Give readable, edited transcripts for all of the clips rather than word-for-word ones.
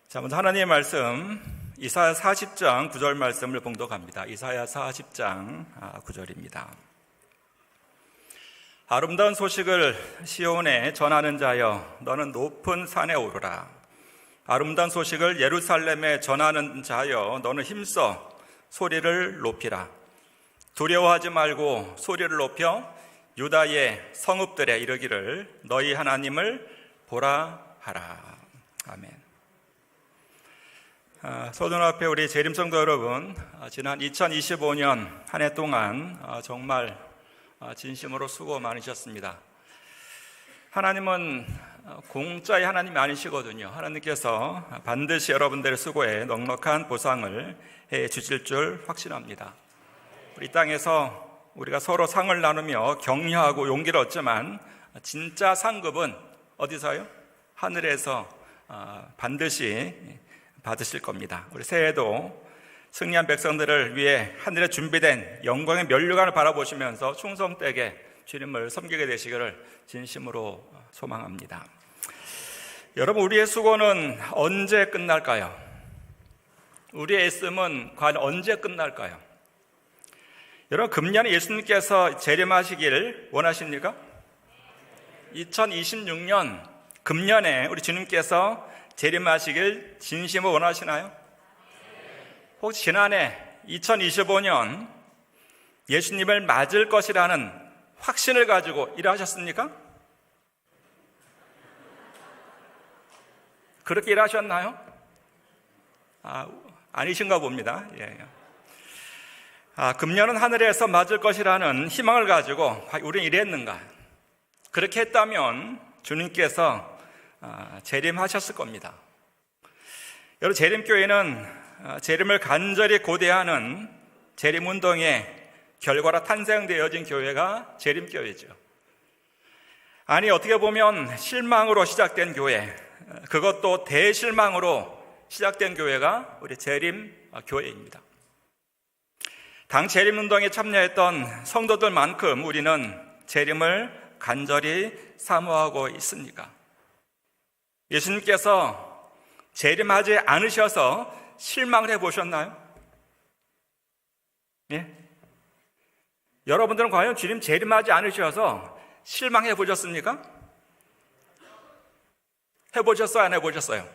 자, 먼저 하나님의 말씀 이사야 40장 9절 말씀을 봉독합니다. 이사야 40장 9절입니다. 아름다운 소식을 시온에 전하는 자여, 너는 높은 산에 오르라. 아름다운 소식을 예루살렘에 전하는 자여, 너는 힘써 소리를 높이라. 두려워하지 말고 소리를 높여 유다의 성읍들에 이르기를 너희 하나님을 보라 하라. 아멘. 소등 앞에 우리 재림성도 여러분, 지난 2025년 한 해 동안 정말 진심으로 수고 많으셨습니다. 하나님은 공짜의 하나님이 아니시거든요. 하나님께서 반드시 여러분들의 수고에 넉넉한 보상을 해 주실 줄 확신합니다. 우리 땅에서 우리가 서로 상을 나누며 격려하고 용기를 얻지만 진짜 상급은 어디서요? 하늘에서 반드시 받으실 겁니다. 우리 새해에도 승리한 백성들을 위해 하늘에 준비된 영광의 면류관을 바라보시면서 충성되게 주님을 섬기게 되시기를 진심으로 소망합니다. 여러분, 우리의 수고는 언제 끝날까요? 우리의 애씀은 과연 언제 끝날까요? 여러분, 금년에 예수님께서 재림하시길 원하십니까? 2026년 금년에 우리 주님께서 재림하시길 진심으로 원하시나요? 혹시 지난해 2025년 예수님을 맞을 것이라는 확신을 가지고 일하셨습니까? 그렇게 일하셨나요? 아니신가 봅니다. 금년은 하늘에서 맞을 것이라는 희망을 가지고 우리는 일했는가? 그렇게 했다면 주님께서 재림하셨을 겁니다. 여러분, 재림교회는 재림을 간절히 고대하는 재림운동의 결과로 탄생되어진 교회가 재림교회죠. 아니, 어떻게 보면 실망으로 시작된 교회, 그것도 대실망으로 시작된 교회가 우리 재림교회입니다. 당 재림운동에 참여했던 성도들만큼 우리는 재림을 간절히 사모하고 있습니까? 예수님께서 재림하지 않으셔서 실망을 해보셨나요? 예? 여러분들은 과연 주님 재림하지 않으셔서 실망해 보셨습니까? 해보셨어요? 안 해보셨어요?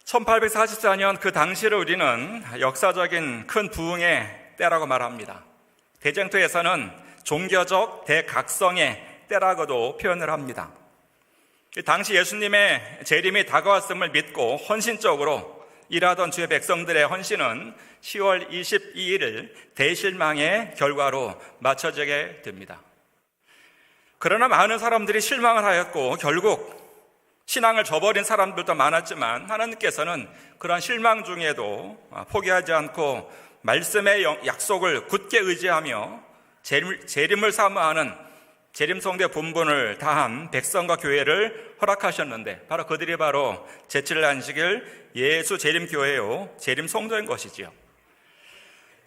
1844년 그 당시를 우리는 역사적인 큰 부흥의 때라고 말합니다. 대쟁투에서는 종교적 대각성의 때라고도 표현을 합니다. 당시 예수님의 재림이 다가왔음을 믿고 헌신적으로 일하던 주의 백성들의 헌신은 10월 22일 대실망의 결과로 맞춰지게 됩니다. 그러나 많은 사람들이 실망을 하였고 결국 신앙을 저버린 사람들도 많았지만 하나님께서는 그러한 실망 중에도 포기하지 않고 말씀의 약속을 굳게 의지하며 재림을 사모하는 재림성대 본분을 다한 백성과 교회를 허락하셨는데 바로 그들이 바로 제7일 안식일 예수 재림교회요 재림성도인 것이지요.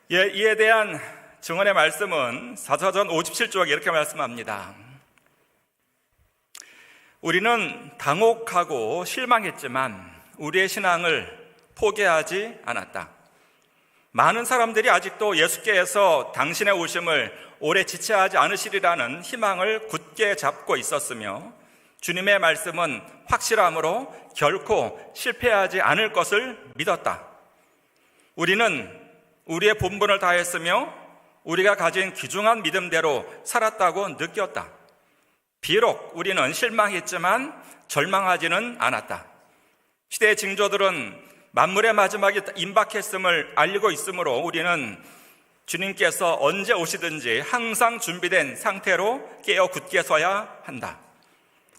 이에 대한 증언의 말씀은 사도전 57쪽에 이렇게 말씀합니다. 우리는 당혹하고 실망했지만 우리의 신앙을 포기하지 않았다. 많은 사람들이 아직도 예수께서 당신의 오심을 오래 지체하지 않으시리라는 희망을 굳게 잡고 있었으며 주님의 말씀은 확실함으로 결코 실패하지 않을 것을 믿었다. 우리는 우리의 본분을 다했으며 우리가 가진 귀중한 믿음대로 살았다고 느꼈다. 비록 우리는 실망했지만 절망하지는 않았다. 시대의 징조들은 만물의 마지막이 임박했음을 알고 있으므로 우리는 주님께서 언제 오시든지 항상 준비된 상태로 깨어 굳게 서야 한다.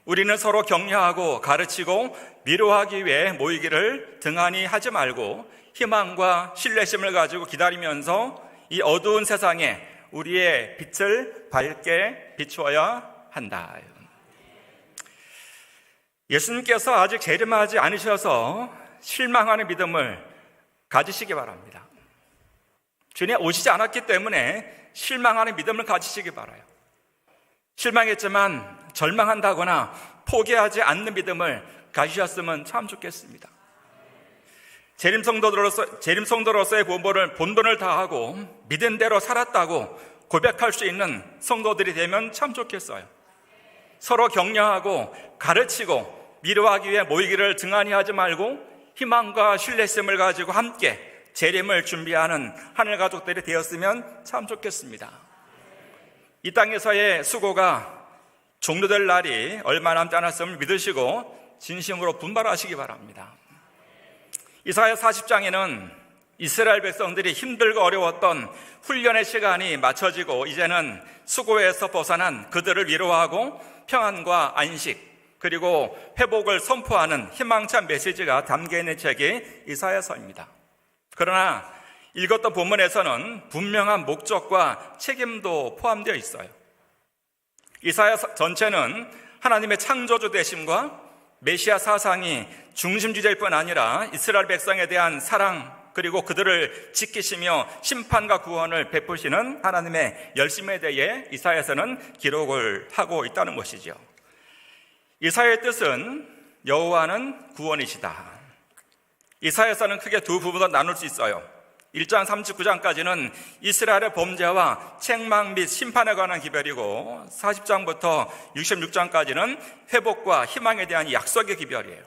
우리는 서로 격려하고 가르치고 위로하기 위해 모이기를 등한히 하지 말고 희망과 신뢰심을 가지고 기다리면서 이 어두운 세상에 우리의 빛을 밝게 비추어야 한다. 예수님께서 아직 재림하지 않으셔서 실망하는 믿음을 가지시기 바랍니다. 주님 오시지 않았기 때문에 실망하는 믿음을 가지시기 바라요. 실망했지만 절망한다거나 포기하지 않는 믿음을 가지셨으면 참 좋겠습니다. 재림성도로서의 본분을 다하고 믿은 대로 살았다고 고백할 수 있는 성도들이 되면 참 좋겠어요. 서로 격려하고 가르치고 위로하기 위해 모이기를 등한히 하지 말고 희망과 신뢰심을 가지고 함께 재림을 준비하는 하늘 가족들이 되었으면 참 좋겠습니다. 이 땅에서의 수고가 종료될 날이 얼마 남지 않았음을 믿으시고 진심으로 분발하시기 바랍니다. 이사야 40장에는 이스라엘 백성들이 힘들고 어려웠던 훈련의 시간이 맞춰지고 이제는 수고에서 벗어난 그들을 위로하고 평안과 안식 그리고 회복을 선포하는 희망찬 메시지가 담겨있는 책이 이사야서입니다. 그러나 읽었던 본문에서는 분명한 목적과 책임도 포함되어 있어요. 이사야 전체는 하나님의 창조주 되심과 메시아 사상이 중심 주제일 뿐 아니라 이스라엘 백성에 대한 사랑 그리고 그들을 지키시며 심판과 구원을 베푸시는 하나님의 열심에 대해 이사야서는 기록을 하고 있다는 것이죠. 이사야의 뜻은 여호와는 구원이시다. 이사야서는 크게 두 부분으로 나눌 수 있어요. 1장 39장까지는 이스라엘의 범죄와 책망 및 심판에 관한 기별이고 40장부터 66장까지는 회복과 희망에 대한 약속의 기별이에요.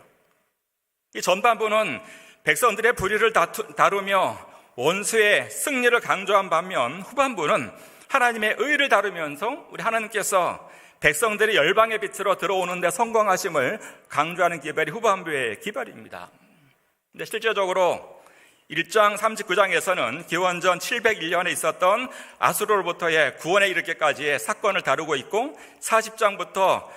이 전반부는 백성들의 불의를 다루며 원수의 승리를 강조한 반면 후반부는 하나님의 의를 다루면서 우리 하나님께서 백성들이 열방의 빛으로 들어오는 데 성공하심을 강조하는 기별이 후반부의 기별입니다. 근데 실제적으로 1장 39장에서는 기원전 701년에 있었던 아수르로부터의 구원에 이르기까지의 사건을 다루고 있고 40장부터는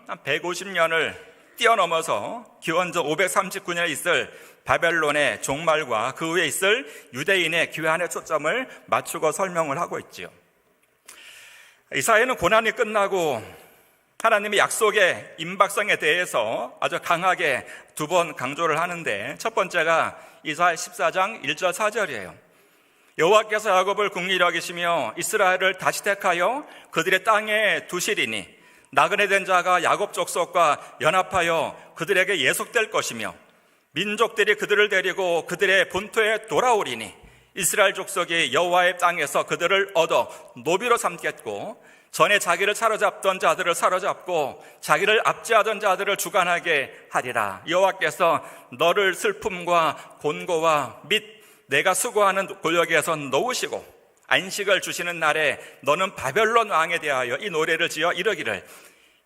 한 150년을 뛰어넘어서 기원전 539년에 있을 바벨론의 종말과 그 후에 있을 유대인의 귀환에 초점을 맞추고 설명을 하고 있지요. 이사야는 고난이 끝나고 하나님의 약속의 임박성에 대해서 아주 강하게 두 번 강조를 하는데 첫 번째가 이사야 14장 1절 4절이에요. 여호와께서 야곱을 긍휼히 여기시며 이스라엘을 다시 택하여 그들의 땅에 두시리니 나그네 된 자가 야곱 족속과 연합하여 그들에게 예속될 것이며 민족들이 그들을 데리고 그들의 본토에 돌아오리니 이스라엘 족속이 여호와의 땅에서 그들을 얻어 노비로 삼겠고 전에 자기를 사로잡던 자들을 사로잡고 자기를 압제하던 자들을 주관하게 하리라. 여호와께서 너를 슬픔과 곤고와 및 내가 수고하는 골역에서 놓으시고 안식을 주시는 날에 너는 바벨론 왕에 대하여 이 노래를 지어 이르기를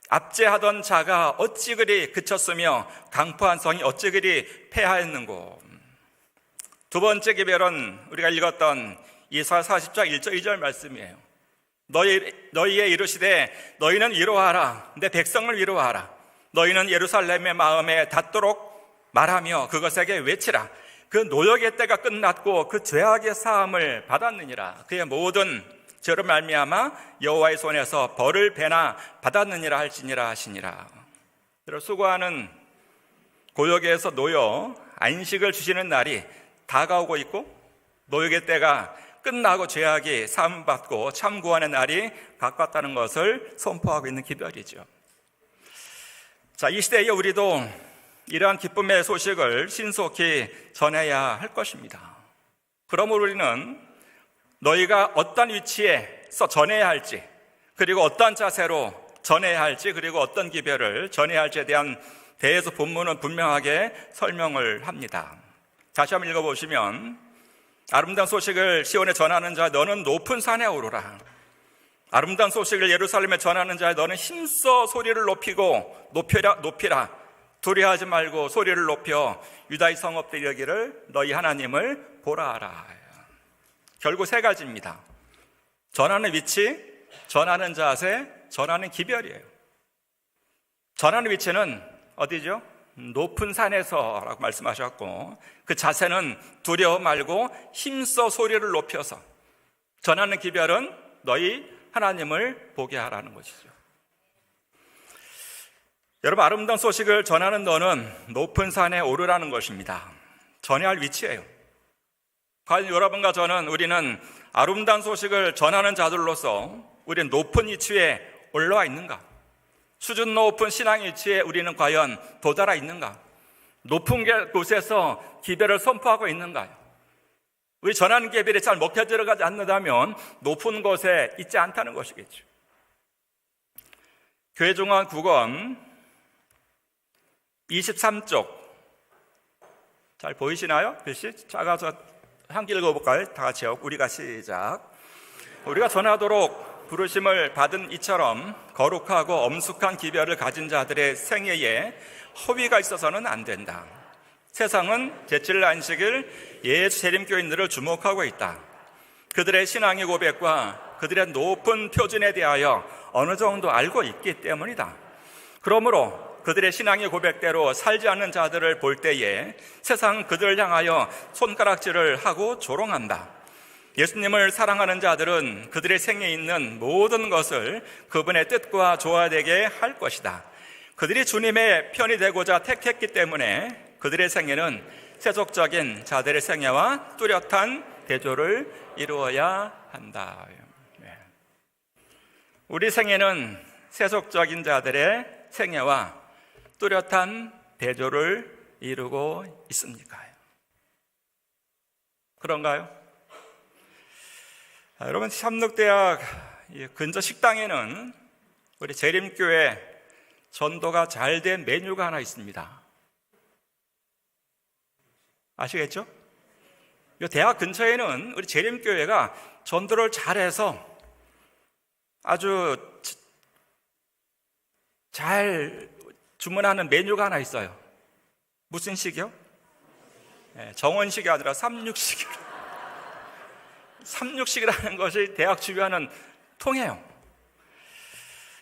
압제하던 자가 어찌 그리 그쳤으며 강포한 성이 어찌 그리 패하였는고. 두 번째 기별은 우리가 읽었던 이사야 40장 1절 2절 말씀이에요. 너희의 이르시되 너희는 위로하라. 내 백성을 위로하라. 너희는 예루살렘의 마음에 닿도록 말하며 그것에게 외치라. 그 노역의 때가 끝났고 그 죄악의 사함을 받았느니라. 그의 모든 죄로 말미암아 여호와의 손에서 벌을 배나 받았느니라 할지니라 하시니라. 수고하는 고역에서 놓여 안식을 주시는 날이 다가오고 있고 노역의 때가 끝나고 죄악이 사함받고 참 구원의 날이 가깝다는 것을 선포하고 있는 기별이죠. 자, 이 시대에 우리도 이러한 기쁨의 소식을 신속히 전해야 할 것입니다. 그러므로 우리는 너희가 어떤 위치에서 전해야 할지, 그리고 어떤 자세로 전해야 할지, 그리고 어떤 기별을 전해야 할지에 대해서 본문은 분명하게 설명을 합니다. 다시 한번 읽어보시면 아름다운 소식을 시온에 전하는 자 너는 높은 산에 오르라. 아름다운 소식을 예루살렘에 전하는 자 너는 힘써 소리를 높이고 높이라. 두려워하지 말고 소리를 높여 유다의 성읍들이 이르기를 너희 하나님을 보라 하라. 결국 세 가지입니다. 전하는 위치, 전하는 자세, 전하는 기별이에요. 전하는 위치는 어디죠? 높은 산에서라고 말씀하셨고 그 자세는 두려워 말고 힘써 소리를 높여서 전하는 기별은 너희 하나님을 보게 하라는 것이죠. 여러분, 아름다운 소식을 전하는 너는 높은 산에 오르라는 것입니다. 전해야 할 위치예요. 과연 여러분과 저는 우리는 아름다운 소식을 전하는 자들로서 우리는 높은 위치에 올라와 있는가? 수준 높은 신앙 위치에 우리는 과연 도달해 있는가? 높은 곳에서 기별을 선포하고 있는가요? 우리 전하는 계별이 잘 먹혀 들어가지 않는다면 높은 곳에 있지 않다는 것이겠죠. 교회종합 9권 23쪽 잘 보이시나요? 글씨 작아서 함께 읽어볼까요? 다 같이요. 우리가 시작. 우리가 전하도록 부르심을 받은 이처럼 거룩하고 엄숙한 기별을 가진 자들의 생애에 허위가 있어서는 안 된다. 세상은 제칠 안식일 예수 재림교인들을 주목하고 있다. 그들의 신앙의 고백과 그들의 높은 표준에 대하여 어느 정도 알고 있기 때문이다. 그러므로 그들의 신앙의 고백대로 살지 않는 자들을 볼 때에 세상은 그들을 향하여 손가락질을 하고 조롱한다. 예수님을 사랑하는 자들은 그들의 생에 있는 모든 것을 그분의 뜻과 조화되게 할 것이다. 그들이 주님의 편이 되고자 택했기 때문에 그들의 생애는 세속적인 자들의 생애와 뚜렷한 대조를 이루어야 한다. 우리 생애는 세속적인 자들의 생애와 뚜렷한 대조를 이루고 있습니까? 그런가요? 여러분, 삼육대학 근처 식당에는 우리 재림교회 전도가 잘 된 메뉴가 하나 있습니다. 아시겠죠? 이 대학 근처에는 우리 재림교회가 전도를 잘해서 아주 잘 주문하는 메뉴가 하나 있어요. 무슨 식이요? 정원식이 아니라 삼육식이요. 삼육식이라는 것이 대학 주변은 통해요.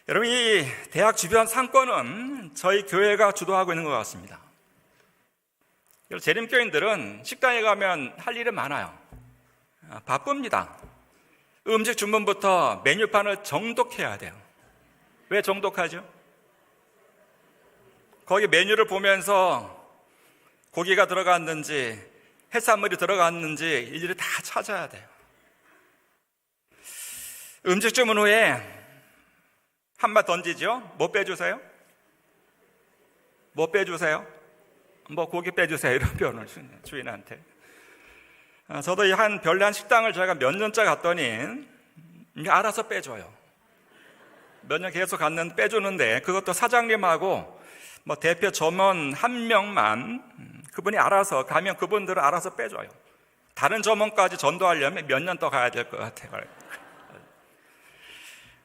여러분, 이 대학 주변 상권은 저희 교회가 주도하고 있는 것 같습니다. 재림교인들은 식당에 가면 할 일이 많아요. 바쁩니다. 음식 주문부터 메뉴판을 정독해야 돼요. 왜 정독하죠? 거기 메뉴를 보면서 고기가 들어갔는지 해산물이 들어갔는지 일일이 다 찾아야 돼요. 음식 주문 후에 한마 던지죠? 뭐 빼주세요? 뭐 빼주세요? 뭐 고기 빼주세요. 이런 표현을 주인한테. 저도 한 별난 식당을 제가 몇 년째 갔더니 알아서 빼줘요. 몇 년 계속 갔는데 빼주는데 그것도 사장님하고 뭐 대표 점원 한 명만 그분이 알아서 가면 그분들은 알아서 빼줘요. 다른 점원까지 전도하려면 몇 년 더 가야 될 것 같아요.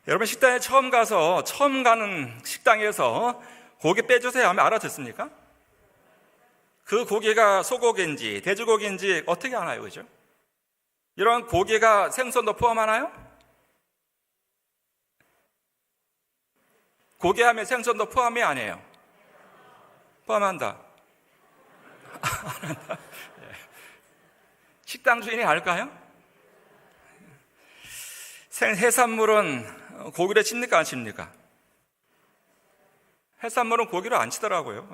여러분, 식당에 처음 가는 식당에서 고기 빼주세요 하면 알아듣습니까? 그 고기가 소고기인지 돼지고기인지 어떻게 아나요? 그죠? 이런 고기가 생선도 포함하나요? 고기하면 생선도 포함이 안 해요. 포함한다. 안 한다. 식당 주인이 알까요? 해산물은 고기를 칩니까? 안 칩니까? 해산물은 고기를 안 치더라고요.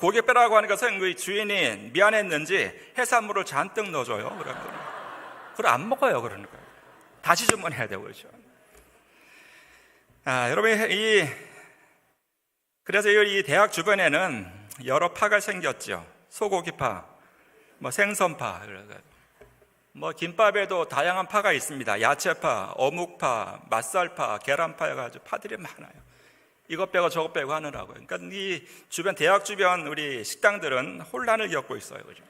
고기 빼라고 하니까 그 주인이 미안했는지 해산물을 잔뜩 넣어줘요. 그걸 안 먹어요. 그러니까 다시 주문해야 되고 그렇죠. 여러분, 그래서 이 대학 주변에는 여러 파가 생겼죠. 소고기파, 뭐 생선파, 뭐 김밥에도 다양한 파가 있습니다. 야채파, 어묵파, 맛살파, 계란파 해가지고 파들이 많아요. 이것 빼고 저것 빼고 하느라고요. 그러니까 이 주변 대학 주변 우리 식당들은 혼란을 겪고 있어요. 그죠?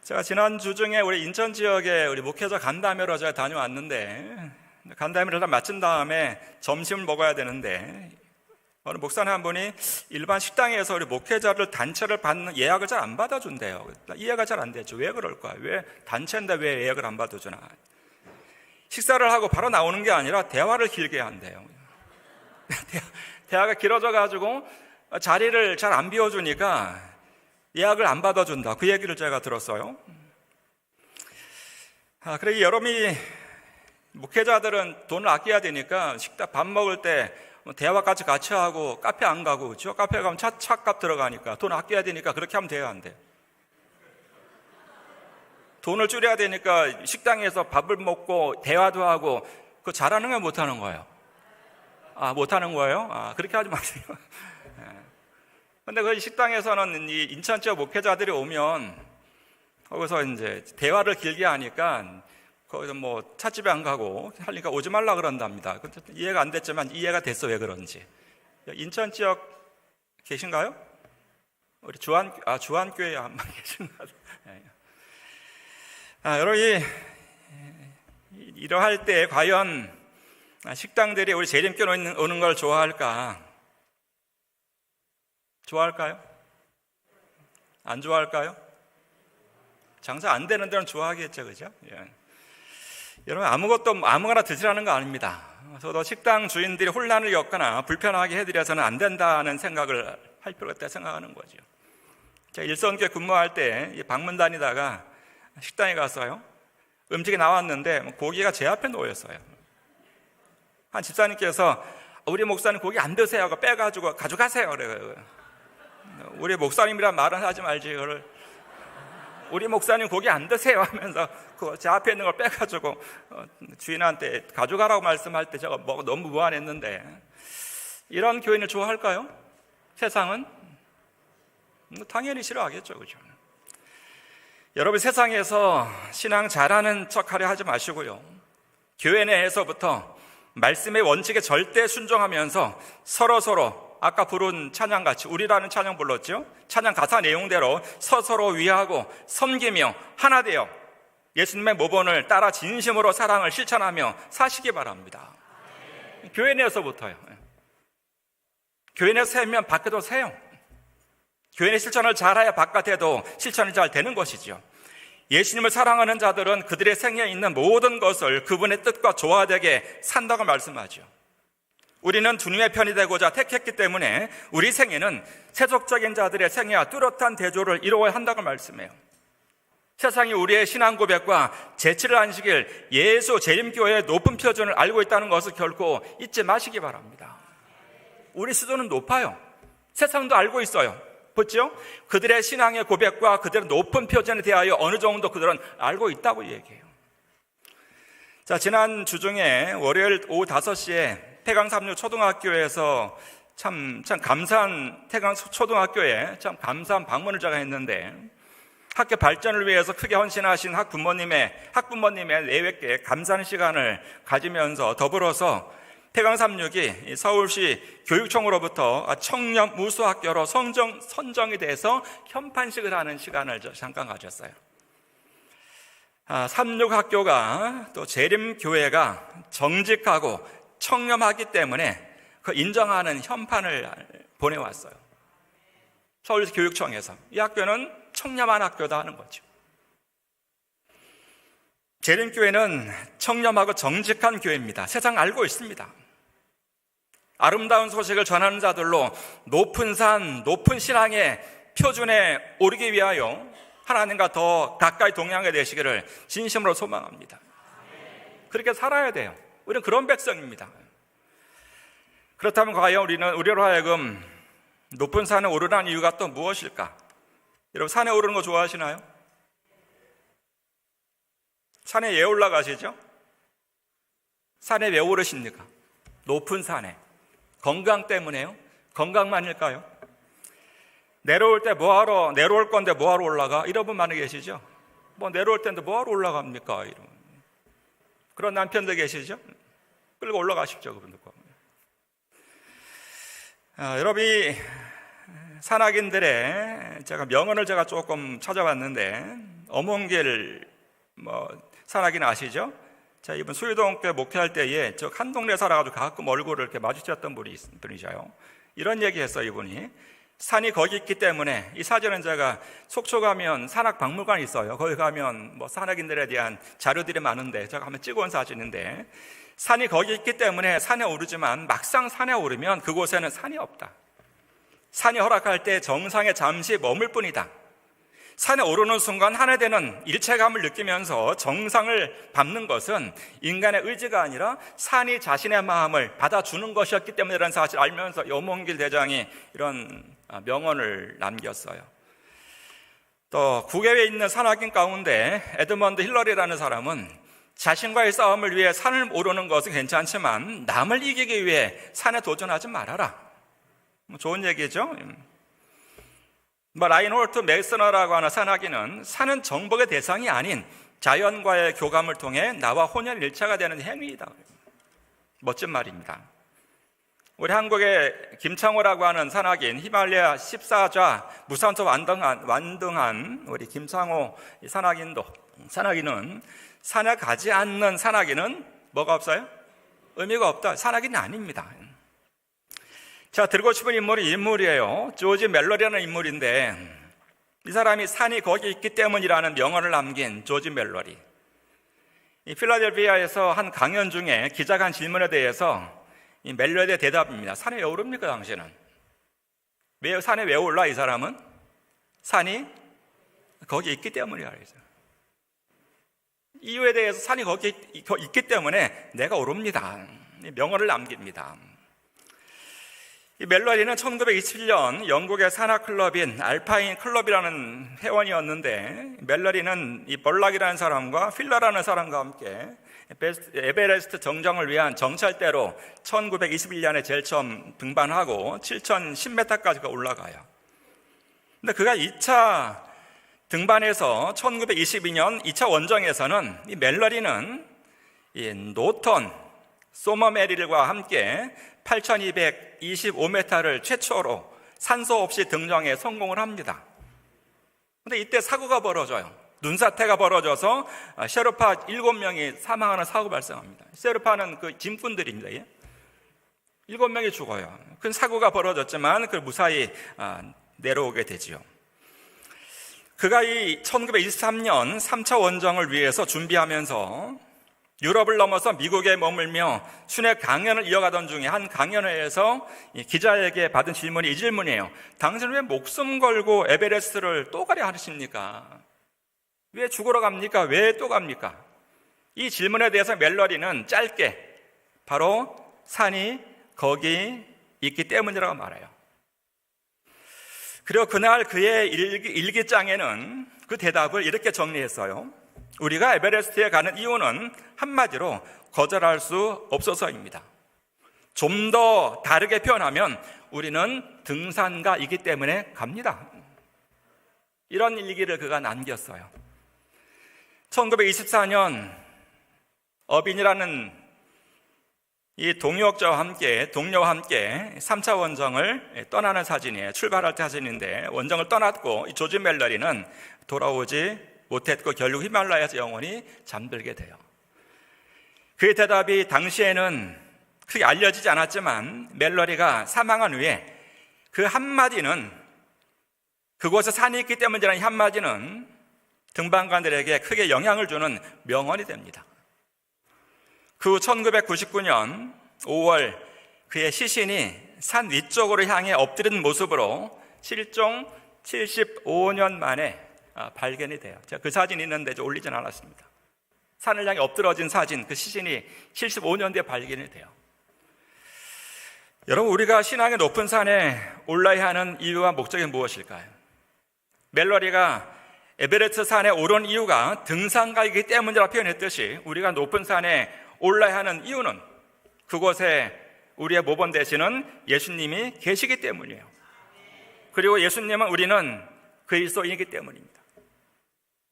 제가 지난 주 중에 우리 인천 지역에 우리 목회자 간담회로 제가 다녀왔는데, 간담회를 다 마친 다음에 점심을 먹어야 되는데 어느 목사님 한 분이 일반 식당에서 우리 목회자를 단체를 받는 예약을 잘 안 받아준대요. 이해가 잘 안 되죠. 왜 그럴까? 왜 단체인데 왜 예약을 안 받아주나? 식사를 하고 바로 나오는 게 아니라 대화를 길게 한대요. 대화가 길어져가지고 자리를 잘 안 비워주니까 예약을 안 받아준다. 그 얘기를 제가 들었어요. 그래, 여러분이 목회자들은 돈을 아껴야 되니까 식당 밥 먹을 때 대화까지 같이 하고 카페 안 가고, 그렇죠? 카페 가면 차값 들어가니까 돈 아껴야 되니까 그렇게 하면 돼요, 안 돼? 돈을 줄여야 되니까 식당에서 밥을 먹고 대화도 하고 그거 잘하는 거 못하는 거예요? 못하는 거예요? 그렇게 하지 마세요. 근데 그 식당에서는 이 인천 지역 목회자들이 오면 거기서 이제 대화를 길게 하니까 거기서 뭐 찻집에 안 가고 하니까 오지 말라 그런답니다. 이해가 안 됐지만 이해가 됐어, 왜 그런지. 인천 지역 계신가요? 우리 주한교회 한번 계신가요? 여러분, 이러할 때 과연 식당들이 우리 재림교회 오는 걸 좋아할까? 좋아할까요? 안 좋아할까요? 장사 안 되는 데는 좋아하겠죠, 그죠? 여러분, 아무거나 드시라는 거 아닙니다. 저도 식당 주인들이 혼란을 겪거나 불편하게 해드려서는 안 된다는 생각을 할 필요가 있다고 생각하는 거죠. 제가 일선교회 근무할 때 방문 다니다가 식당에 갔어요. 음식이 나왔는데 고기가 제 앞에 놓였어요. 한 집사님께서 우리 목사님 고기 안 드세요 하고 빼가지고 가져가세요 그래요. 우리 목사님이란 말은 하지 말지, 그걸 우리 목사님 고기 안 드세요 하면서 그 제 앞에 있는 걸 빼가지고 주인한테 가져가라고 말씀할 때 제가 너무 무안했는데, 이런 교인을 좋아할까요? 세상은 당연히 싫어하겠죠, 그죠? 여러분, 세상에서 신앙 잘하는 척하려 하지 마시고요, 교회 내에서부터 말씀의 원칙에 절대 순종하면서 서로 아까 부른 찬양같이, 우리라는 찬양 불렀죠? 찬양 가사 내용대로 서로 위하고 섬기며 하나 되어 예수님의 모본을 따라 진심으로 사랑을 실천하며 사시기 바랍니다. 교회 내에서부터요. 교회 내에서 세면 밖에도 세요. 교회 내 실천을 잘해야 바깥에도 실천이 잘 되는 것이죠. 예수님을 사랑하는 자들은 그들의 생애에 있는 모든 것을 그분의 뜻과 조화되게 산다고 말씀하죠. 우리는 주님의 편이 되고자 택했기 때문에 우리 생애는 세속적인 자들의 생애와 뚜렷한 대조를 이루어야 한다고 말씀해요. 세상이 우리의 신앙 고백과 재치를 안식일 예수 재림교회의 높은 표준을 알고 있다는 것을 결코 잊지 마시기 바랍니다. 우리 수준은 높아요. 세상도 알고 있어요. 그렇죠? 그들의 신앙의 고백과 그들의 높은 표준에 대하여 어느 정도 그들은 알고 있다고 얘기해요. 자, 지난 주중에 월요일 오후 5시에 태강 삼류 초등학교에서 참 감사한, 태강 초등학교에 참 감사한 방문을 제가 했는데, 학교 발전을 위해서 크게 헌신하신 학부모님의 내외께 감사하는 시간을 가지면서 더불어서 태강 삼육이 서울시 교육청으로부터 청년 무수학교로 선정이 돼서 현판식을 하는 시간을 잠깐 가졌어요. 삼육학교가 또 재림교회가 정직하고 청렴하기 때문에 그 인정하는 현판을 보내왔어요. 서울시 교육청에서. 이 학교는 청렴한 학교다 하는 거죠. 재림교회는 청렴하고 정직한 교회입니다. 세상 알고 있습니다. 아름다운 소식을 전하는 자들로 높은 산, 높은 신앙의 표준에 오르기 위하여 하나님과 더 가까이 동행하게 되시기를 진심으로 소망합니다. 그렇게 살아야 돼요. 우리는 그런 백성입니다. 그렇다면 과연 우리로 하여금 높은 산에 오르라는 이유가 또 무엇일까? 여러분, 산에 오르는 거 좋아하시나요? 산에 왜 올라가시죠? 산에 왜 오르십니까? 높은 산에. 건강 때문에요? 건강만일까요? 내려올 건데 뭐하러 올라가? 이런 분 많이 계시죠? 내려올 텐데 뭐하러 올라갑니까? 그런 남편들 계시죠? 끌고 올라가십시오, 그분들 거. 여러분이 산악인들의 명언을 제가 조금 찾아봤는데, 어몽길 산악인 아시죠? 자, 이분 수유동교회 목회할 때에 한 동네 살아가지고 가끔 얼굴을 이렇게 마주쳤던 분이셔요. 이런 얘기 했어요, 이분이. 산이 거기 있기 때문에, 이 사진은 제가 속초 가면 산악 박물관이 있어요. 거기 가면 산악인들에 대한 자료들이 많은데 제가 한번 찍어온 사진인데, 산이 거기 있기 때문에 산에 오르지만 막상 산에 오르면 그곳에는 산이 없다. 산이 허락할 때 정상에 잠시 머물 뿐이다. 산에 오르는 순간 하나 되는 일체감을 느끼면서 정상을 밟는 것은 인간의 의지가 아니라 산이 자신의 마음을 받아주는 것이었기 때문이라는 사실을 알면서 어몽길 대장이 이런 명언을 남겼어요. 또 국외에 있는 산악인 가운데 에드먼드 힐러리라는 사람은 자신과의 싸움을 위해 산을 오르는 것은 괜찮지만 남을 이기기 위해 산에 도전하지 말아라. 좋은 얘기죠. 라인홀트 맥스너라고 하는 산악인은 산은 정복의 대상이 아닌 자연과의 교감을 통해 나와 혼연일체가 되는 행위이다. 멋진 말입니다. 우리 한국의 김창호라고 하는 산악인, 히말라야 14좌 무산소 완등한 우리 김창호 산악인은 산에 가지 않는 산악인은 뭐가 없어요? 의미가 없다. 산악인이 아닙니다. 자, 들고 싶은 인물이에요. 조지 멜러리라는 인물인데, 이 사람이 산이 거기 있기 때문이라는 명언을 남긴 조지 멜러리. 이 필라델피아에서 한 강연 중에 기자가 한 질문에 대해서 이 멜러리의 대답입니다. 산에 왜 오릅니까, 당신은? 산에 왜 올라, 이 사람은? 산이 거기 있기 때문이라. 이유에 대해서 산이 거기 있기 때문에 내가 오릅니다. 명언을 남깁니다. 이 멜러리는 1927년 영국의 산악클럽인 알파인 클럽이라는 회원이었는데, 멜러리는 이 벌락이라는 사람과 필러라는 사람과 함께 에베레스트 정정을 위한 정찰대로 1921년에 제일 처음 등반하고 7010m까지가 올라가요. 근데 그가 2차 등반해서 1922년 2차 원정에서는 이 멜러리는 이 노턴 소머메릴과 함께 8225m를 최초로 산소 없이 등정에 성공을 합니다. 그런데 이때 사고가 벌어져요. 눈사태가 벌어져서 셰르파 7명이 사망하는 사고가 발생합니다. 셰르파는 그 짐꾼들입니다. 7명이 죽어요. 큰 사고가 벌어졌지만 그걸 무사히 내려오게 되지요. 그가 이 1923년 3차 원정을 위해서 준비하면서 유럽을 넘어서 미국에 머물며 순회 강연을 이어가던 중에 한 강연회에서 기자에게 받은 질문이 이 질문이에요. 당신은 왜 목숨 걸고 에베레스트를 또 가려 하십니까? 왜 죽으러 갑니까? 왜 또 갑니까? 이 질문에 대해서 멜러리는 짧게 바로 산이 거기 있기 때문이라고 말해요. 그리고 그날 그의 일기장에는 그 대답을 이렇게 정리했어요. 우리가 에베레스트에 가는 이유는 한마디로 거절할 수 없어서입니다. 좀 더 다르게 표현하면 우리는 등산가이기 때문에 갑니다. 이런 일기를 그가 남겼어요. 1924년 어빈이라는 이 동료와 함께 3차 원정을 떠나는 사진이에요. 출발할 때 사진인데, 원정을 떠났고 이 조지 멜러리는 돌아오지 못했고 결국 히말라야에서 영원히 잠들게 돼요. 그의 대답이 당시에는 크게 알려지지 않았지만 멜러리가 사망한 후에 그 한마디는, 그곳에 산이 있기 때문이라는 한마디는 등반관들에게 크게 영향을 주는 명언이 됩니다. 그 후 1999년 5월 그의 시신이 산 위쪽으로 향해 엎드린 모습으로 실종 75년 만에 발견이 돼요. 제가 그 사진이 있는데 올리진 않았습니다. 산을 향해 엎드러진 사진, 그 시신이 75년 뒤에 발견이 돼요. 여러분, 우리가 신앙의 높은 산에 올라야 하는 이유와 목적이 무엇일까요? 멜러리가 에베레스트 산에 오른 이유가 등산가이기 때문이라고 표현했듯이 우리가 높은 산에 올라야 하는 이유는 그곳에 우리의 모범 되시는 예수님이 계시기 때문이에요. 그리고 예수님은 우리는 그리스도인이기 때문입니다.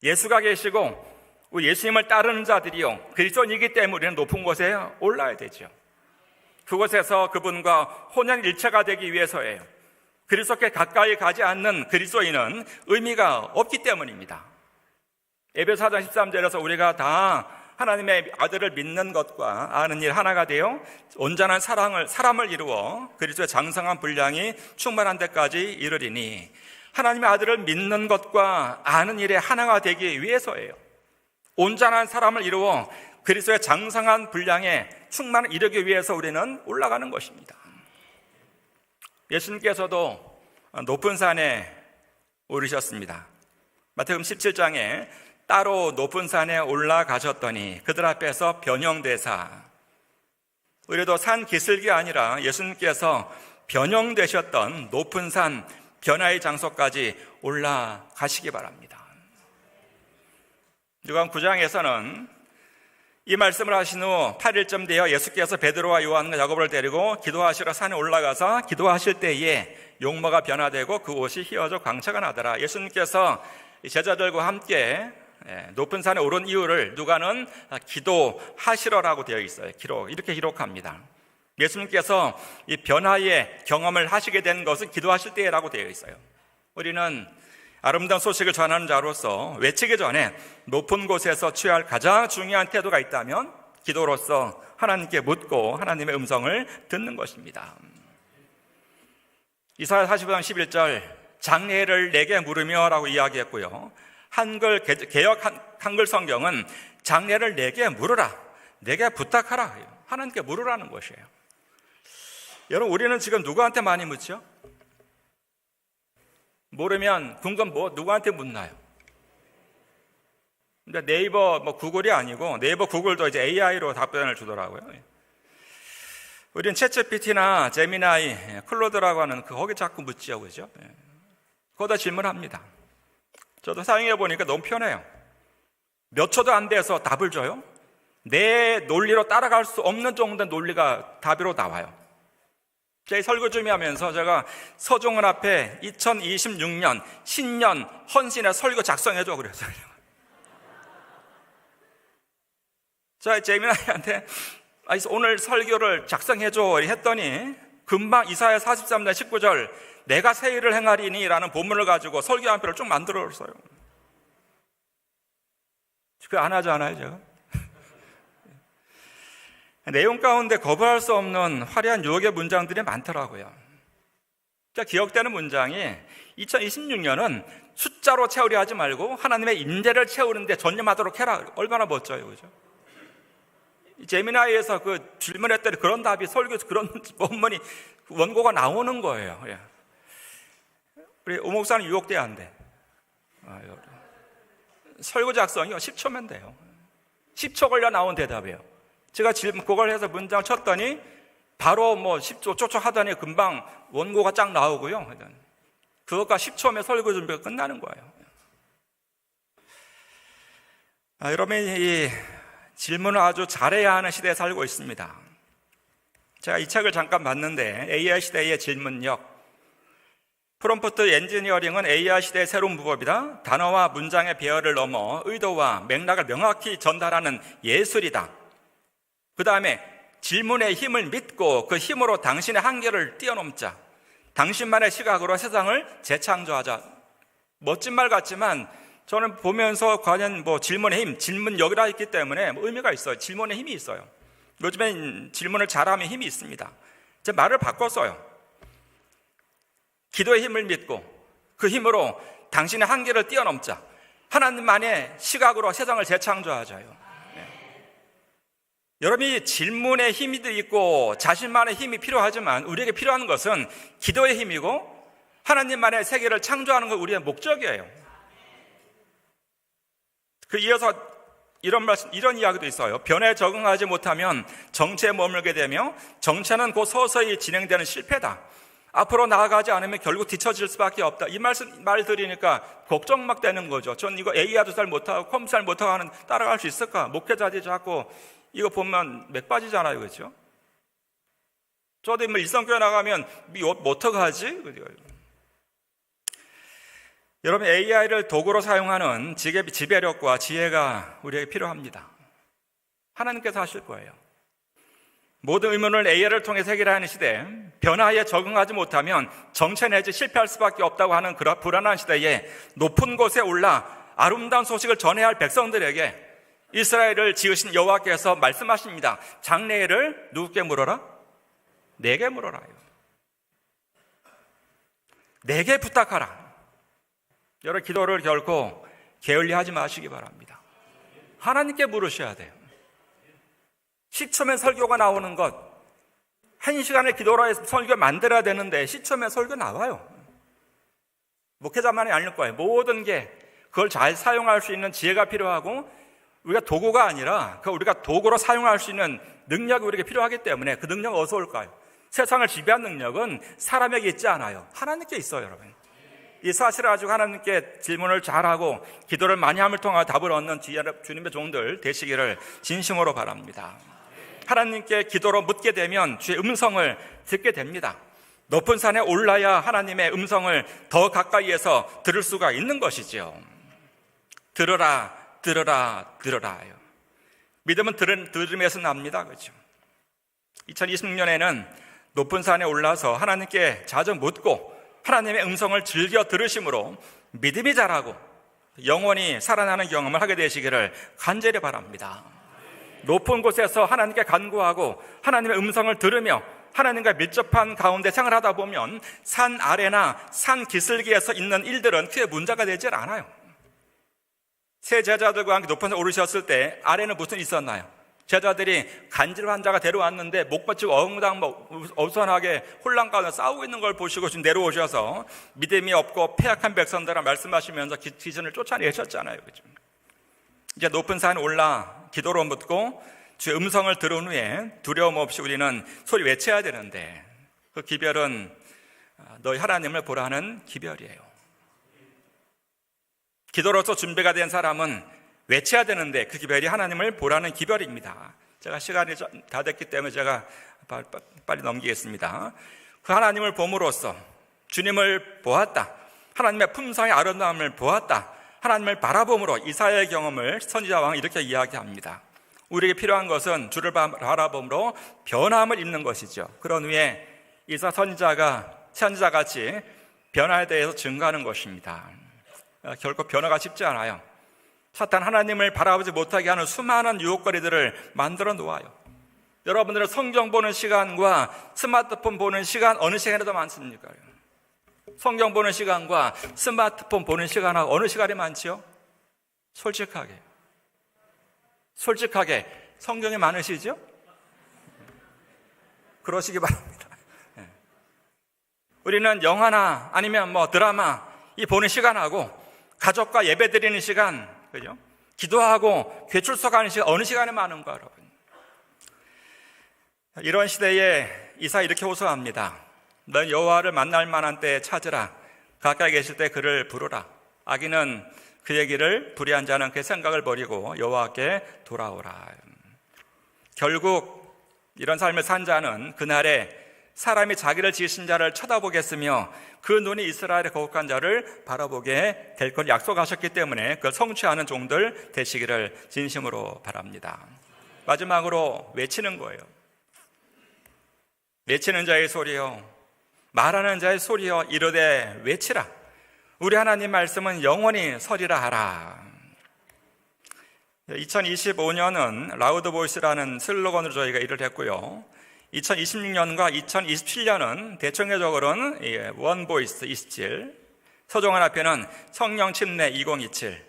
예수가 계시고 예수님을 따르는 자들이요 그리스도인이기 때문에 우리는 높은 곳에 올라야 되죠. 그곳에서 그분과 혼연일체가 되기 위해서예요. 그리스도께 가까이 가지 않는 그리스도인은 의미가 없기 때문입니다. 에베소 4장 13절에서 우리가 다 하나님의 아들을 믿는 것과 아는 일 하나가 되어 온전한 사람을 이루어 그리스도의 장성한 분량이 충만한 데까지 이르리니, 하나님의 아들을 믿는 것과 아는 일의 하나가 되기 위해서예요. 온전한 사람을 이루어 그리스도의 장성한 분량에 충만을 이루기 위해서 우리는 올라가는 것입니다. 예수님께서도 높은 산에 오르셨습니다. 마태복음 17장에 따로 높은 산에 올라가셨더니 그들 앞에서 변형되사, 우리도 산 기슭이 아니라 예수님께서 변형되셨던 높은 산 변화의 장소까지 올라가시기 바랍니다. 요한 9장에서는 이 말씀을 하신 후 8일쯤 되어 예수께서 베드로와 요한과 야고보를 데리고 기도하시러 산에 올라가서 기도하실 때에 용모가 변화되고 그 옷이 휘어져 광채가 나더라. 예수님께서 제자들과 함께 높은 산에 오른 이유를 누가는 기도하시러라고 되어 있어요. 이렇게 기록합니다. 예수님께서 이 변화의 경험을 하시게 된 것은 기도하실 때라고 되어 있어요. 우리는 아름다운 소식을 전하는 자로서 외치기 전에 높은 곳에서 취할 가장 중요한 태도가 있다면 기도로서 하나님께 묻고 하나님의 음성을 듣는 것입니다. 이사야 45장 11절 장래를 내게 물으며 라고 이야기했고요. 개역 한글 성경은 장래를 내게 물으라, 내게 부탁하라, 하나님께 물으라는 것이에요. 여러분, 우리는 지금 누구한테 많이 묻죠? 모르면 누구한테 묻나요? 근데 네이버 구글이 아니고 네이버 구글도 이제 AI로 답변을 주더라고요. 우리는 챗GPT나 제미나이, 클로드라고 하는 거기 자꾸 묻지요, 그죠? 거기다 질문합니다. 저도 사용해 보니까 너무 편해요. 몇 초도 안 돼서 답을 줘요. 내 논리로 따라갈 수 없는 정도의 논리가 답으로 나와요. 제 설교 준비하면서 제가 서종원 앞에 2026년 신년 헌신의 설교 작성해줘 그랬어요. 자, 제미나이한테 오늘 설교를 작성해줘 했더니 금방 이사야 43장 19절 내가 새 일을 행하리니 라는 본문을 가지고 설교 한 편을 쭉 만들어줬어요. 그거 안 하잖아요, 제가. 내용 가운데 거부할 수 없는 화려한 유혹의 문장들이 많더라고요. 기억되는 문장이 2026년은 숫자로 채우려 하지 말고 하나님의 인재를 채우는데 전념하도록 해라. 얼마나 멋져요, 그죠? 제미나이에서 그 질문했더니 그런 답이 설교에서 그런 본문이 원고가 나오는 거예요. 우리 오 목사는 유혹돼야 안 돼. 설교 작성이 10초면 돼요. 10초 걸려 나온 대답이에요. 제가 그걸 해서 문장 쳤더니 바로 10초 쪼쪼 하더니 금방 원고가 쫙 나오고요. 그것과 10초면 설교 준비가 끝나는 거예요. 여러분, 이 질문을 아주 잘해야 하는 시대에 살고 있습니다. 제가 이 책을 잠깐 봤는데 AI 시대의 질문력, 프롬프트 엔지니어링은 AI 시대의 새로운 무법이다. 단어와 문장의 배열을 넘어 의도와 맥락을 명확히 전달하는 예술이다. 그 다음에 질문의 힘을 믿고 그 힘으로 당신의 한계를 뛰어넘자. 당신만의 시각으로 세상을 재창조하자. 멋진 말 같지만 저는 보면서 과연 질문의 힘, 질문력이라 했기 때문에 의미가 있어요. 질문의 힘이 있어요. 요즘엔 질문을 잘하면 힘이 있습니다. 제 말을 바꿨어요. 기도의 힘을 믿고 그 힘으로 당신의 한계를 뛰어넘자. 하나님만의 시각으로 세상을 재창조하자요. 여러분이 질문의 힘도 있고 자신만의 힘이 필요하지만 우리에게 필요한 것은 기도의 힘이고 하나님만의 세계를 창조하는 것 우리의 목적이에요. 이어서 이런 이야기도 있어요. 변화에 적응하지 못하면 정체에 머물게 되며 정체는 곧 서서히 진행되는 실패다. 앞으로 나아가지 않으면 결국 뒤처질 수밖에 없다. 이 말 들으니까 걱정 막 되는 거죠. 전 이거 AI도 잘 못하고 컴퓨터 잘 못하고 하는 따라갈 수 있을까? 목회자들이 자꾸 이거 보면 맥 빠지잖아요, 그렇죠? 저도 일성교회 나가면 어떡하지? 여러분, AI를 도구로 사용하는 지배력과 지혜가 우리에게 필요합니다. 하나님께서 하실 거예요. 모든 의문을 AI를 통해 해결하는 시대, 변화에 적응하지 못하면 정체 내지 실패할 수밖에 없다고 하는 그런 불안한 시대에 높은 곳에 올라 아름다운 소식을 전해야 할 백성들에게 이스라엘을 지으신 여호와께서 말씀하십니다. 장래를 누구께 물어라? 내게 물어라요. 내게 부탁하라. 여러분, 기도를 결코 게을리하지 마시기 바랍니다. 하나님께 물으셔야 돼요. 10초면 설교가 나오는 것, 1시간을 기도로 해서 설교 만들어야 되는데 10초면 설교 나와요. 목회자만이 아닐 거예요. 모든 게 그걸 잘 사용할 수 있는 지혜가 필요하고 우리가 도구가 아니라 우리가 도구로 사용할 수 있는 능력이 우리에게 필요하기 때문에 그 능력은 어디서 올까요? 세상을 지배한 능력은 사람에게 있지 않아요. 하나님께 있어요, 여러분. 이 사실을 가지고 하나님께 질문을 잘하고 기도를 많이 함을 통하여 답을 얻는 주님의 종들 되시기를 진심으로 바랍니다. 하나님께 기도로 묻게 되면 주의 음성을 듣게 됩니다. 높은 산에 올라야 하나님의 음성을 더 가까이에서 들을 수가 있는 것이지요. 들으라, 들으라, 들으라요. 믿음은 들음에서 납니다. 그렇죠? 2026년에는 높은 산에 올라서 하나님께 자주 묻고 하나님의 음성을 즐겨 들으심으로 믿음이 자라고 영원히 살아나는 경험을 하게 되시기를 간절히 바랍니다. 높은 곳에서 하나님께 간구하고 하나님의 음성을 들으며 하나님과 밀접한 가운데 생활하다 보면 산 아래나 산 기슭에서 있는 일들은 크게 문제가 되질 않아요. 세 제자들과 함께 높은 산에 오르셨을 때 아래는 무슨 있었나요? 제자들이 간질 환자가 데려왔는데 목 받치고 어흥당 어수선하게 혼란 가운데 싸우고 있는 걸 보시고 지금 내려오셔서 믿음이 없고 패약한 백성들아 말씀하시면서 귀신을 쫓아내셨잖아요. 그죠? 이제 높은 산에 올라 기도로 묻고 주의 음성을 들은 후에 두려움 없이 우리는 소리 외쳐야 되는데 그 기별은 너희 하나님을 보라는 기별이에요. 기도로서 준비가 된 사람은 외쳐야 되는데 그 기별이 하나님을 보라는 기별입니다. 제가 시간이 다 됐기 때문에 제가 빨리 넘기겠습니다. 그 하나님을 봄으로써 주님을 보았다. 하나님의 품성의 아름다움을 보았다. 하나님을 바라봄으로 이사야의 경험을 선지자 왕은 이렇게 이야기합니다. 우리에게 필요한 것은 주를 바라봄으로 변함을 입는 것이죠. 그런 후에 이사 선지자같이 변화에 대해서 증거하는 것입니다. 결코 변화가 쉽지 않아요. 사탄 하나님을 바라보지 못하게 하는 수많은 유혹거리들을 만들어 놓아요. 여러분들은 성경 보는 시간과 스마트폰 보는 시간 어느 시간이 더 많습니까? 성경 보는 시간과 스마트폰 보는 시간하고 어느 시간이 많지요? 솔직하게 성경이 많으시죠? 그러시기 바랍니다. 우리는 영화나 아니면 드라마 이 보는 시간하고 가족과 예배 드리는 시간, 그죠? 기도하고 괴출석하는 시간 어느 시간에 많은가, 여러분? 이런 시대에 이사 이렇게 호소합니다. 넌 여호와를 만날 만한 때에 찾으라. 가까이 계실 때 그를 부르라. 악인은 그 얘기를 불의한 자는 그 생각을 버리고 여호와께 돌아오라. 결국 이런 삶을 산 자는 그날에 사람이 자기를 지으신 자를 쳐다보겠으며 그 눈이 이스라엘의 거룩한 자를 바라보게 될 걸 약속하셨기 때문에 그걸 성취하는 종들 되시기를 진심으로 바랍니다. 마지막으로 외치는 거예요. 외치는 자의 소리요, 말하는 자의 소리요, 이르되 외치라. 우리 하나님 말씀은 영원히 서리라 하라. 2025년은 라우드 보이스라는 슬로건으로 저희가 일을 했고요. 2026년과 2027년은 대청회적으로는 원 보이스 27, 서종환 앞에는 성령 침례 2027,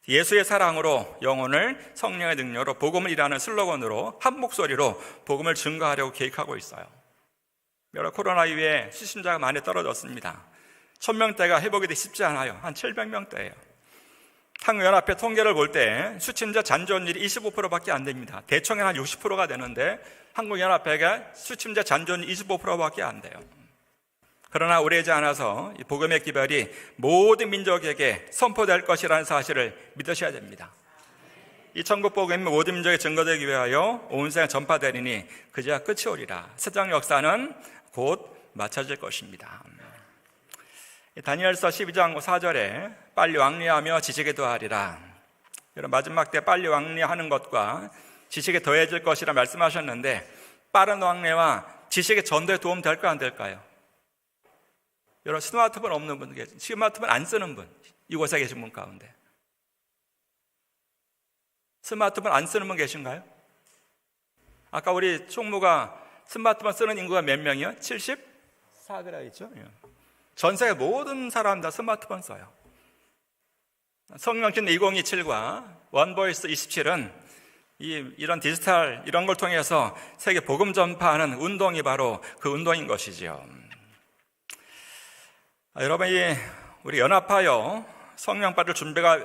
예수의 사랑으로 영혼을 성령의 능력으로 복음을 일하는 슬로건으로 한 목소리로 복음을 증거하려고 계획하고 있어요. 여러 코로나 이후에 수신자가 많이 떨어졌습니다. 1000명대가 회복이 되기 쉽지 않아요. 한 700명대예요. 한국연합회 통계를 볼 때 수침자 잔존율이 25%밖에 안 됩니다. 대청에 한 60%가 되는데 한국연합회가 수침자 잔존율 25%밖에 안 돼요. 그러나 오래지 않아서 이 복음의 기별이 모든 민족에게 선포될 것이라는 사실을 믿으셔야 됩니다. 이 천국 복음이 모든 민족에 증거되기 위하여 온 세상에 전파되리니 그제야 끝이 오리라. 세상 역사는 곧 마쳐질 것입니다. 다니엘서 12장 4절에 빨리 왕래하며 지식에 더하리라. 여러분, 마지막 때 빨리 왕래하는 것과 지식에 더해질 것이라 말씀하셨는데 빠른 왕래와 지식의 전도에 도움 될까 안 될까요? 여러분, 스마트폰 없는 분, 스마트폰 안 쓰는 분, 이곳에 계신 분 가운데 스마트폰 안 쓰는 분 계신가요? 아까 우리 총무가 스마트폰 쓰는 인구가 몇 명이요? 74개라 했죠? 전 세계 모든 사람 다 스마트폰 써요. 성령 침례 2027과 원보이스 27은 이런 디지털 이런 걸 통해서 세계 복음 전파하는 운동이 바로 그 운동인 것이죠. 여러분, 우리 연합하여 성령 받을 준비가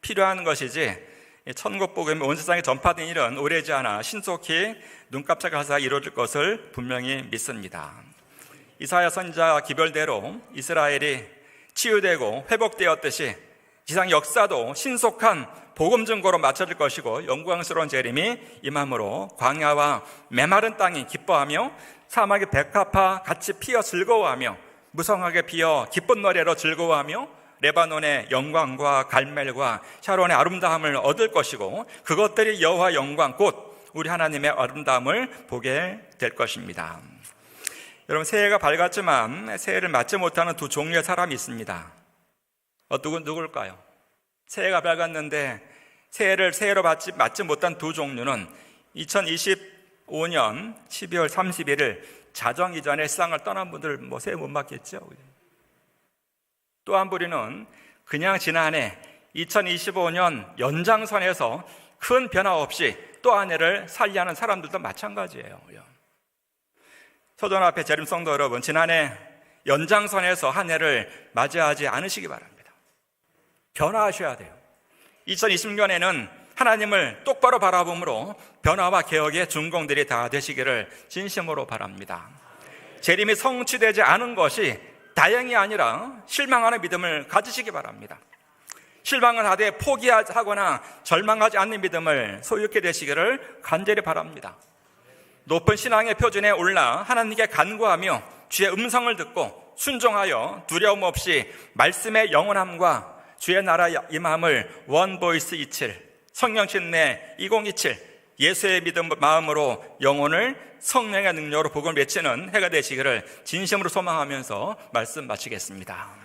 필요한 것이지 천국 복음이 온 세상에 전파된 일은 오래지 않아 신속히 눈 깜짝할 사이 이루어질 것을 분명히 믿습니다. 이사야 선지자 기별대로 이스라엘이 치유되고 회복되었듯이 지상 역사도 신속한 복음 증거로 맞춰질 것이고 영광스러운 재림이 임함으로 광야와 메마른 땅이 기뻐하며 사막의 백합화 같이 피어 즐거워하며 무성하게 피어 기쁜 노래로 즐거워하며 레바논의 영광과 갈멜과 샤론의 아름다움을 얻을 것이고 그것들이 여호와 영광 곧 우리 하나님의 아름다움을 보게 될 것입니다. 여러분, 새해가 밝았지만 새해를 맞지 못하는 두 종류의 사람이 있습니다. 누굴까요? 새해가 밝았는데 새해로 맞지 못한 두 종류는 2025년 12월 31일 자정 이전에 세상을 떠난 분들 새해 못 맞겠죠? 또 한 부류는 그냥 지난해 2025년 연장선에서 큰 변화 없이 또 한 해를 살리하는 사람들도 마찬가지예요. 서전 앞에 재림 성도 여러분, 지난해 연장선에서 한 해를 맞이하지 않으시기 바랍니다. 변화하셔야 돼요. 2020년에는 하나님을 똑바로 바라봄으로 변화와 개혁의 준공들이 다 되시기를 진심으로 바랍니다. 재림이 성취되지 않은 것이 다행이 아니라 실망하는 믿음을 가지시기 바랍니다. 실망을 하되 포기하거나 절망하지 않는 믿음을 소유하게 되시기를 간절히 바랍니다. 높은 신앙의 표준에 올라 하나님께 간구하며 주의 음성을 듣고 순종하여 두려움 없이 말씀의 영원함과 주의 나라 임함을 원보이스 27 성령신내 2027 예수의 믿음 마음으로 영혼을 성령의 능력으로 복음을 외치는 해가 되시기를 진심으로 소망하면서 말씀 마치겠습니다.